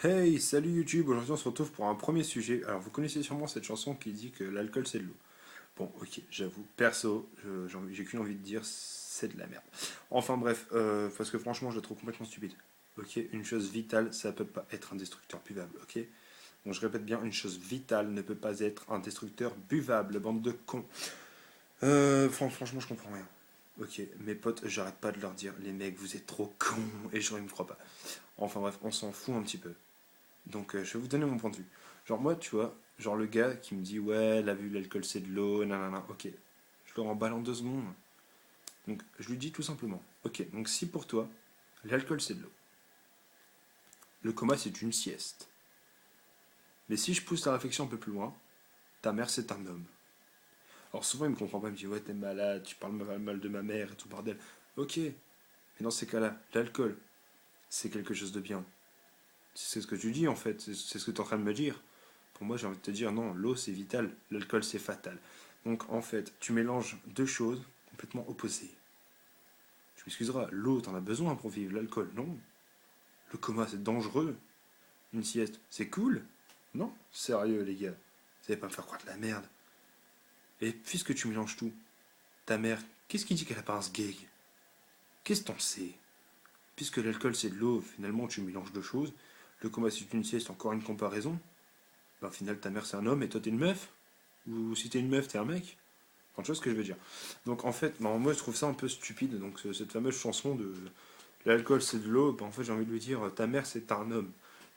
Hey, salut YouTube, aujourd'hui on se retrouve pour un premier sujet. Alors vous connaissez sûrement cette chanson qui dit que l'alcool c'est de l'eau. Bon, ok, j'avoue, perso, j'ai qu'une envie de dire, c'est de la merde. Enfin bref, parce que franchement je la trouve complètement stupide. Ok, une chose vitale, ça peut pas être un destructeur buvable, ok. Bon, je répète bien, une chose vitale ne peut pas être un destructeur buvable, bande de cons. Franchement je comprends rien. Ok, mes potes, j'arrête pas de leur dire, les mecs vous êtes trop cons, et genre ils me croient pas. Enfin bref, on s'en fout un petit peu. Donc je vais vous donner mon point de vue. Genre moi, tu vois, genre le gars qui me dit ouais, la vue, l'alcool c'est de l'eau, nanana, ok. Je le remballe en 2 secondes. Donc je lui dis tout simplement, ok, donc si pour toi, l'alcool c'est de l'eau, le coma c'est une sieste. Mais si je pousse la réflexion un peu plus loin, ta mère c'est un homme. Alors souvent il me comprend pas, il me dit ouais, t'es malade, tu parles mal de ma mère et tout bordel. Ok, mais dans ces cas-là, l'alcool, c'est quelque chose de bien. C'est ce que tu dis en fait, c'est ce que tu es en train de me dire. Pour moi, j'ai envie de te dire non, l'eau c'est vital, l'alcool c'est fatal. Donc en fait, tu mélanges deux choses complètement opposées. Tu m'excuseras, l'eau t'en as besoin pour vivre, l'alcool non. Le coma c'est dangereux, une sieste c'est cool. Non, sérieux les gars, vous allez pas me faire croire de la merde. Et puisque tu mélanges tout, ta mère, qu'est-ce qui dit qu'elle a pas un sgeg? Qu'est-ce que t'en sais? Puisque l'alcool c'est de l'eau, finalement tu mélanges deux choses. Le coma c'est une sieste, encore une comparaison. Ben, au final, ta mère c'est un homme et toi t'es une meuf. Ou si t'es une meuf, t'es un mec. Enfin, tu vois ce que je veux dire. Donc en fait, ben, moi je trouve ça un peu stupide. Donc cette fameuse chanson de l'alcool c'est de l'eau, ben, en fait j'ai envie de lui dire ta mère c'est un homme.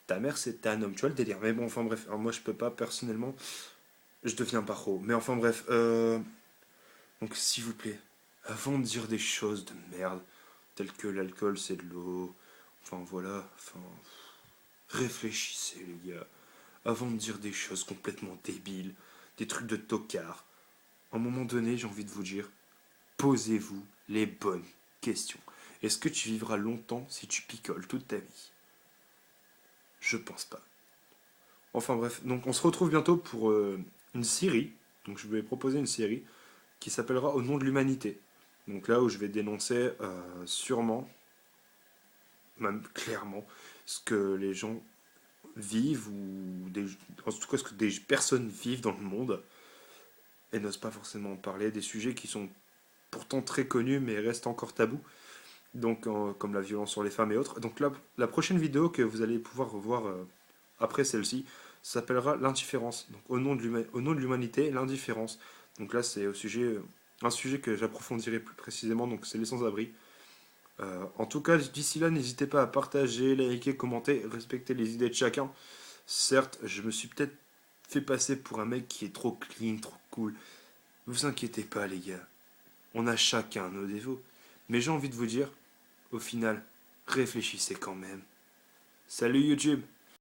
Ta mère c'est un homme. Tu vois le délire. Mais bon, enfin bref. Alors, moi je peux pas personnellement. Je deviens paro. Mais enfin bref. Donc s'il vous plaît, avant de dire des choses de merde, telles que l'alcool c'est de l'eau, enfin voilà, enfin réfléchissez les gars. Avant de dire des choses complètement débiles, des trucs de tocard, à un moment donné, j'ai envie de vous dire, posez-vous les bonnes questions. Est-ce que tu vivras longtemps si tu picoles toute ta vie? Je pense pas. Enfin bref, donc on se retrouve bientôt pour une série. Donc je vais proposer une série qui s'appellera Au nom de l'humanité. Donc là où je vais dénoncer sûrement, même clairement, ce que les gens vivent ou en tout cas ce que des personnes vivent dans le monde et n'osent pas forcément en parler, des sujets qui sont pourtant très connus mais restent encore tabous. Donc comme la violence sur les femmes et autres. Donc là, la prochaine vidéo que vous allez pouvoir revoir après celle-ci s'appellera l'indifférence. Donc au nom de l'humanité, l'indifférence. Donc là, c'est au sujet, un sujet que j'approfondirai plus précisément, donc c'est les sans-abri. En tout cas, d'ici là, n'hésitez pas à partager, liker, commenter, respecter les idées de chacun. Certes, je me suis peut-être fait passer pour un mec qui est trop clean, trop cool. Vous inquiétez pas, les gars. On a chacun nos défauts. Mais j'ai envie de vous dire, au final, réfléchissez quand même. Salut YouTube!